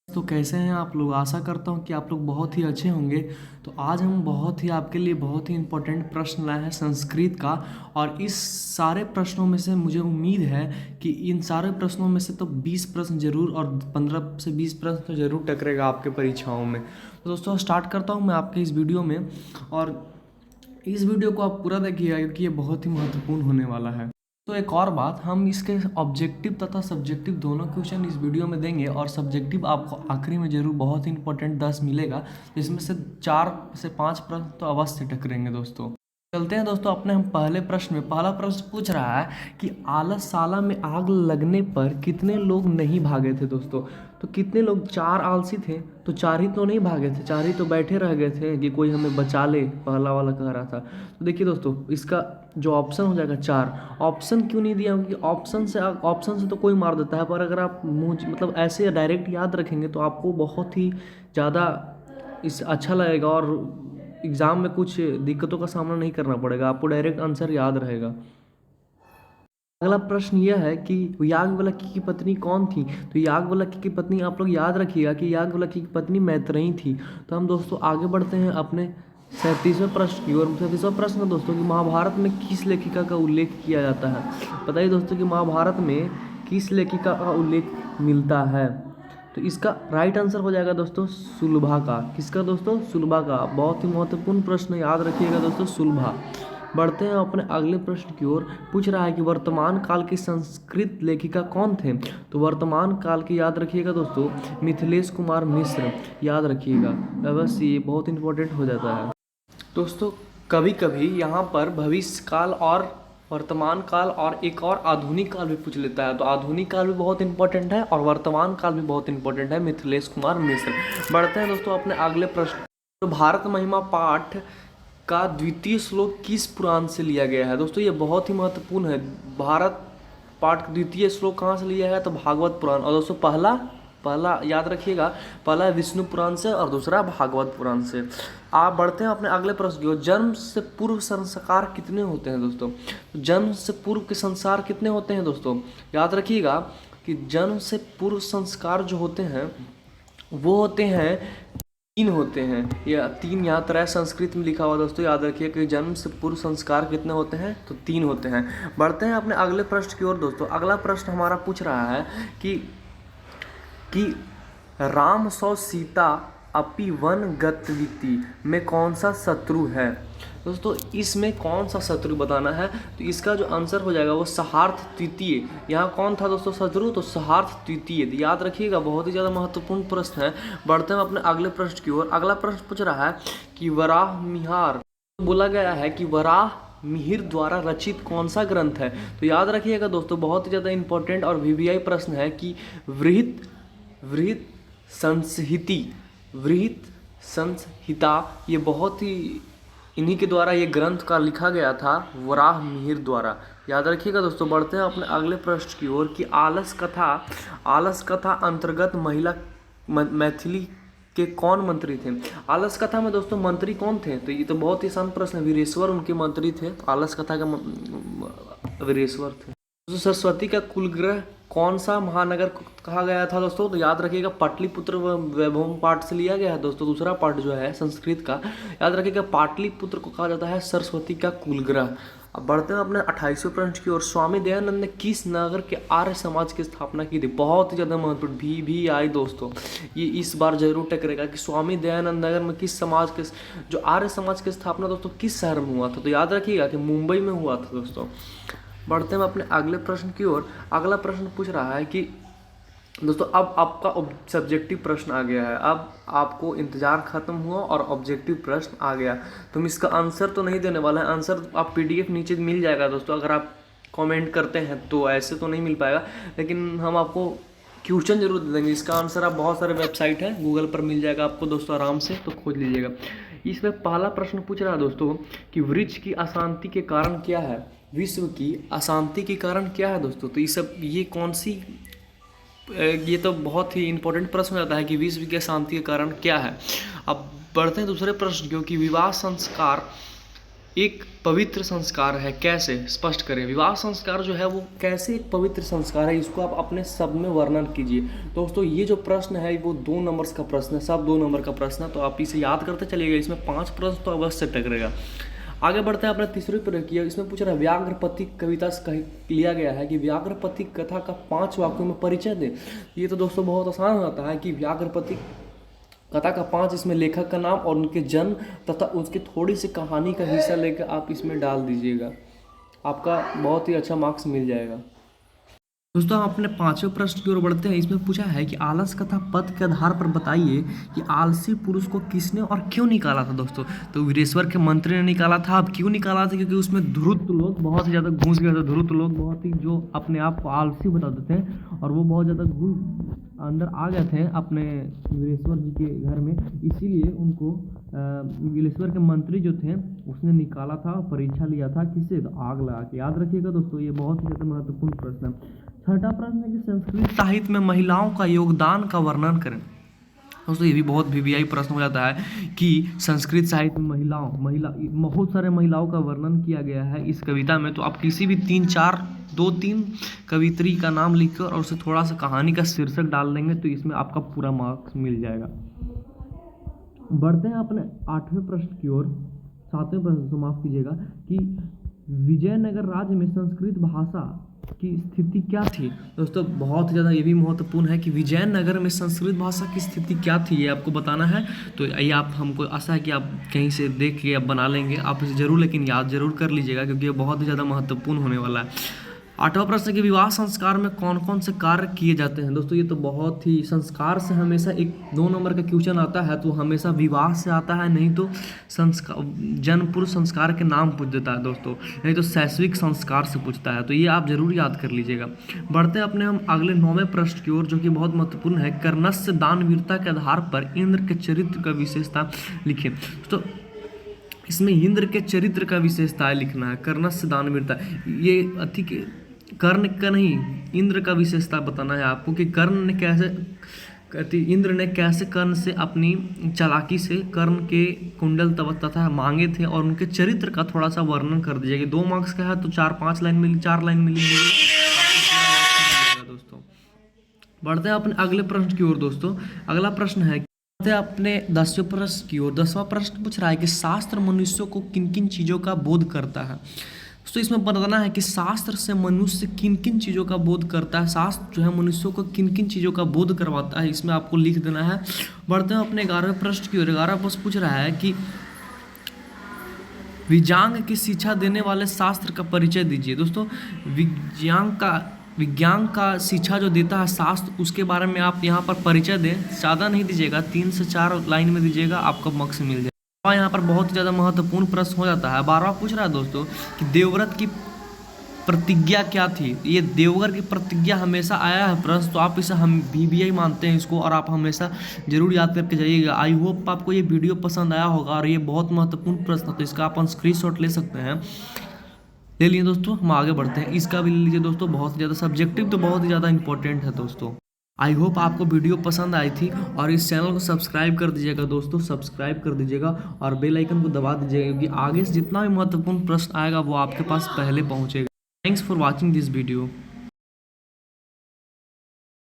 तो कैसे हैं आप लोग। आशा करता हूं कि आप लोग बहुत ही अच्छे होंगे। तो आज हम बहुत ही आपके लिए बहुत ही इम्पोर्टेंट प्रश्न लाए हैं संस्कृत का। और इस सारे प्रश्नों में से मुझे उम्मीद है कि इन सारे प्रश्नों में से तो 20 प्रश्न जरूर और 15 से 20 प्रश्न तो जरूर टकरेगा आपके परीक्षाओं में। तो दोस्तों स्टार्ट करता हूं मैं आपके इस वीडियो में। और इस वीडियो को आप पूरा देखिएगा क्योंकि ये बहुत ही महत्वपूर्ण होने वाला है। तो एक और बात, हम इसके ऑब्जेक्टिव तथा सब्जेक्टिव दोनों क्वेश्चन इस वीडियो में देंगे। और सब्जेक्टिव आपको आखिरी में जरूर बहुत ही इंपॉर्टेंट 10 मिलेगा, जिसमें से 4 से 5 प्रश्न तो अवश्य टकरेंगे दोस्तों। चलते हैं दोस्तों अपने हम पहले प्रश्न में। पहला प्रश्न पूछ रहा है कि आलसशाला में आग लगने पर कितने लोग नहीं भागे थे दोस्तों। तो कितने लोग, 4 आलसी थे तो 4 ही तो नहीं भागे थे, 4 ही तो बैठे रह गए थे कि कोई हमें बचा ले, पहला वाला कह रहा था। तो देखिए दोस्तों, इसका जो ऑप्शन हो जाएगा 4। ऑप्शन क्यों नहीं दिया, क्योंकि ऑप्शन से तो कोई मार देता है, पर अगर आप मुझ मतलब ऐसे डायरेक्ट याद रखेंगे तो आपको बहुत ही ज़्यादा इस अच्छा लगेगा और एग्ज़ाम में कुछ दिक्कतों का सामना नहीं करना पड़ेगा, आपको डायरेक्ट आंसर याद रहेगा। अगला प्रश्न यह है कि याज्ञवल्क्य की पत्नी कौन थी। तो याज्ञवल्क्य की पत्नी, आप लोग याद रखिएगा कि याज्ञवल्क्य की पत्नी मैत्रेयी थी। तो हम दोस्तों आगे बढ़ते हैं अपने 37वें प्रश्न की ओर। 37वां प्रश्न है दोस्तों कि महाभारत में किस लेखिका का उल्लेख किया जाता है। बताइए दोस्तों कि महाभारत में किस लेखिका का उल्लेख मिलता है। तो इसका राइट आंसर हो जाएगा दोस्तों सुलभा का। किसका दोस्तों, सुलभा का। बहुत ही महत्वपूर्ण प्रश्न, याद रखिएगा दोस्तों सुलभा। बढ़ते हैं अपने अगले प्रश्न की ओर। पूछ रहा है कि वर्तमान काल की संस्कृत लेखिका कौन थे। तो वर्तमान काल की याद रखिएगा दोस्तों मिथिलेश कुमार मिश्र, याद रखिएगा, अवश्य ये बहुत इंपॉर्टेंट हो जाता है दोस्तों। कभी कभी यहाँ पर भविष्य काल और वर्तमान काल और एक और आधुनिक काल भी पूछ लेता है। तो आधुनिक काल भी बहुत इंपॉर्टेंट है और वर्तमान काल भी बहुत इंपॉर्टेंट है, मिथिलेश कुमार मिश्र। बढ़ते हैं दोस्तों अपने अगले प्रश्न। तो भारत महिमा पाठ का द्वितीय श्लोक किस पुराण से लिया गया है। दोस्तों ये बहुत ही महत्वपूर्ण है। भारत पाठ का द्वितीय श्लोक कहाँ से लिया है, तो भागवत पुराण। और दोस्तों पहला पहला याद रखिएगा, पहला विष्णु पुराण से और दूसरा भागवत पुराण से। आप बढ़ते हैं अपने अगले प्रश्न की ओर। जन्म से पूर्व संस्कार कितने होते हैं दोस्तों। जन्म से पूर्व के संस्कार कितने होते हैं दोस्तों, याद रखिएगा कि जन्म से पूर्व संस्कार जो होते हैं वो होते हैं 3 होते हैं, या 3 यहाँ तरह संस्कृत में लिखा हुआ दोस्तों, याद रखिए कि जन्म से पूर्व संस्कार कितने होते हैं, तो 3 होते हैं। बढ़ते हैं अपने अगले प्रश्न की ओर दोस्तों। अगला प्रश्न हमारा पूछ रहा है कि राम सौ सीता अपि वन गतविति में कौन सा शत्रु है। दोस्तों इसमें कौन सा शत्रु बताना है। तो इसका जो आंसर हो जाएगा वो सहार्थ तृतीय। यहाँ कौन था दोस्तों शत्रु, तो सहार्थ तृतीय, याद रखिएगा, बहुत ही ज़्यादा महत्वपूर्ण प्रश्न है। बढ़ते हैं अपने अगले प्रश्न की ओर। अगला प्रश्न पूछ रहा है कि वराह मिहिर, बोला गया है कि वराह मिहिर द्वारा रचित कौन सा ग्रंथ है। तो याद रखिएगा दोस्तों, बहुत ही ज़्यादा इंपॉर्टेंट और वीवीआई प्रश्न है कि वृहत संहिता, ये बहुत ही इन्हीं के द्वारा ये ग्रंथ का लिखा गया था, वराह मिहिर द्वारा, याद रखिएगा दोस्तों। बढ़ते हैं अपने अगले प्रश्न की ओर कि आलस कथा अंतर्गत महिला मैथिली के कौन मंत्री थे। आलस कथा में दोस्तों मंत्री कौन थे, तो ये तो बहुत ही आसान प्रश्न है, वीरेश्वर उनके मंत्री थे। तो आलस कथा का वीरेश्वर थे। दोस्तों सरस्वती का कुलग्रह कौन सा महानगर कहा गया था दोस्तों, तो याद रखिएगा पाटलिपुत्र वैभव पाठ से लिया गया है दोस्तों। दूसरा पाठ जो है संस्कृत का, याद रखिएगा पाटलिपुत्र को कहा जाता है सरस्वती का कुलग्रह। अब बढ़ते हैं अपने 28वें प्रश्न की ओर। स्वामी दयानंद ने किस नगर के आर्य समाज की स्थापना की थी। बहुत ही ज़्यादा महत्वपूर्ण VVI दोस्तों, ये इस बार जरूर टकरेगा कि स्वामी दयानंद नगर में किस समाज के, जो आर्य समाज की स्थापना दोस्तों किस शहर में हुआ था। तो याद रखिएगा कि मुंबई में हुआ था दोस्तों। बढ़ते हैं अपने अगले प्रश्न की ओर। अगला प्रश्न पूछ रहा है कि दोस्तों अब आपका सब्जेक्टिव प्रश्न आ गया है। अब आपको इंतज़ार खत्म हुआ और ऑब्जेक्टिव प्रश्न आ गया। तो हम इसका आंसर तो नहीं देने वाला है, आंसर आप PDF नीचे मिल जाएगा दोस्तों। अगर आप कमेंट करते हैं तो ऐसे तो नहीं मिल पाएगा, लेकिन हम आपको क्वेश्चन जरूर दे देंगे। इसका आंसर आप बहुत सारे वेबसाइट है, गूगल पर मिल जाएगा आपको दोस्तों, आराम से तो खोज लीजिएगा। इसमें पहला प्रश्न पूछ रहा है दोस्तों कि वृक्ष की अशांति के कारण क्या है। विश्व की अशांति के कारण क्या है दोस्तों। तो ये कौन सी, ये तो बहुत ही इंपॉर्टेंट प्रश्न रहता है कि विश्व की अशांति के कारण क्या है। अब बढ़ते हैं दूसरे प्रश्न, क्योंकि विवाह संस्कार एक पवित्र संस्कार है, कैसे स्पष्ट करें। विवाह संस्कार जो है वो कैसे एक पवित्र संस्कार है, इसको आप अपने शब्द में वर्णन कीजिए। दोस्तों ये जो प्रश्न है वो 2 नंबर्स का प्रश्न है, सब 2 नंबर का प्रश्न है, तो आप इसे याद करते चलिएगा। इसमें 5 प्रश्न तो अवश्य टकरेगा। आगे बढ़ते हैं अपने तीसरे प्रयोग किया। इसमें पूछ रहा है व्याघ्रपति कविता से लिया गया है कि व्याघ्रपति कथा का 5 वाक्यों में परिचय दें। ये तो दोस्तों बहुत आसान होता है कि व्याघ्रपति कथा का 5 इसमें लेखक का नाम और उनके जन्म तथा उसकी थोड़ी सी कहानी का हिस्सा लेकर आप इसमें डाल दीजिएगा, आपका बहुत ही अच्छा मार्क्स मिल जाएगा। दोस्तों हम अपने 5वें प्रश्न की ओर बढ़ते हैं। इसमें पूछा है कि आलस कथा पद के आधार पर बताइए कि आलसी पुरुष को किसने और क्यों निकाला था। दोस्तों तो वीरेश्वर के मंत्री ने निकाला था। अब क्यों निकाला था? क्योंकि उसमें धूर्त लोग बहुत ही ज़्यादा घुस गए थे। धूर्त लोग बहुत ही जो अपने आप को आलसी बताते थे और वो बहुत ज़्यादा घुस अंदर आ गए थे अपने वीरेश्वर जी के घर में, इसीलिए उनको वीरेश्वर के मंत्री जो थे उसने निकाला था, परीक्षा लिया था किससे? तो आग लगा के। याद रखिएगा दोस्तों, ये बहुत ही ज़्यादा महत्वपूर्ण प्रश्न है। 6ठा प्रश्न है कि संस्कृत साहित्य में महिलाओं का योगदान का वर्णन करें। दोस्तों ये भी बहुत वीवीआई प्रश्न हो जाता है कि संस्कृत साहित्य में बहुत सारे महिलाओं का वर्णन किया गया है इस कविता में। तो आप किसी भी 2-3 कवित्री का नाम लिखकर और उसे थोड़ा सा कहानी का शीर्षक डाल देंगे तो इसमें आपका पूरा मार्क्स मिल जाएगा। बढ़ते हैं अपने 8वें प्रश्न की ओर। 7वें प्रश्न को माफ कीजिएगा कि विजयनगर राज्य में संस्कृत भाषा की स्थिति क्या थी। दोस्तों बहुत ज़्यादा ये भी महत्वपूर्ण है कि विजयनगर में संस्कृत भाषा की स्थिति क्या थी, ये आपको बताना है। तो ये आप हमको आशा है कि आप कहीं से देख के आप बना लेंगे, आप इसे जरूर लेकिन याद जरूर कर लीजिएगा क्योंकि ये बहुत ही ज़्यादा महत्वपूर्ण होने वाला है। 8वां प्रश्न कि विवाह संस्कार में कौन कौन से कार्य किए जाते हैं। दोस्तों ये तो बहुत ही संस्कार से हमेशा 2 नंबर का क्वेश्चन आता है तो हमेशा विवाह से आता है, नहीं तो संस्कार जन्मपूर्व संस्कार के नाम पूछ देता है दोस्तों, नहीं तो शैक्षविक संस्कार से पूछता है। तो ये आप जरूर याद कर लीजिएगा। बढ़ते हैं अपने हम अगले 9वें प्रश्न की ओर जो कि बहुत महत्वपूर्ण है। कर्णस्य दानवीरता के आधार पर इंद्र के चरित्र का विशेषता लिखें। तो इसमें इंद्र के चरित्र का विशेषता लिखना है। कर्णस्य दानवीरता, ये कर्ण का नहीं, इंद्र का विशेषता बताना है आपको कि इंद्र ने कैसे कर्ण से अपनी चालाकी से कर्ण के कुंडल तथा मांगे थे और उनके चरित्र का थोड़ा सा वर्णन कर दीजिएगा। 2 मार्क्स का है तो 4 लाइन मिलेंगे दोस्तों। बढ़ते हैं अपने अगले प्रश्न की ओर दोस्तों। अगला प्रश्न है अपने 10वें प्रश्न की ओर। 10वां प्रश्न पूछ रहा है कि शास्त्र मनुष्यों को किन किन चीज़ों का बोध करता है। तो इसमें बताना है कि शास्त्र से मनुष्य किन किन चीज़ों का बोध करता है, शास्त्र जो है मनुष्यों को किन किन चीज़ों का बोध करवाता है, इसमें आपको लिख देना है। बढ़ते हैं अपने 11वें प्रश्न की ओर। 11वां प्रश्न पूछ रहा है कि विज्ञान की शिक्षा देने वाले शास्त्र का परिचय दीजिए। दोस्तों विज्ञान का शिक्षा जो देता है शास्त्र, उसके बारे में आप यहाँ पर परिचय दें। ज़्यादा नहीं दीजिएगा, 3 से 4 लाइन में दीजिएगा, आपका मार्क्स मिल जाएगा। यहाँ पर बहुत ज़्यादा महत्वपूर्ण प्रश्न हो जाता है। 12वां पूछ रहा है दोस्तों कि देवव्रत की प्रतिज्ञा क्या थी। ये देवव्रत की प्रतिज्ञा हमेशा आया है प्रश्न, तो आप इसे हम वीवीआई मानते हैं इसको और आप हमेशा जरूर याद करके जाइएगा। आई होप आपको ये वीडियो पसंद आया होगा और ये बहुत महत्वपूर्ण प्रश्न है तो इसका आप स्क्रीनशॉट ले सकते हैं। ले लिए दोस्तों, हम आगे बढ़ते हैं। इसका भी ले लीजिए दोस्तों, बहुत ही ज़्यादा सब्जेक्टिव तो बहुत ही ज़्यादा इंपॉर्टेंट है दोस्तों। आई होप आपको वीडियो पसंद आई थी और इस चैनल को सब्सक्राइब कर दीजिएगा दोस्तों, सब्सक्राइब कर दीजिएगा और बेल आइकन को दबा दीजिएगा क्योंकि आगे से जितना भी महत्वपूर्ण प्रश्न आएगा वो आपके पास पहले पहुंचेगा। Thanks for watching this video.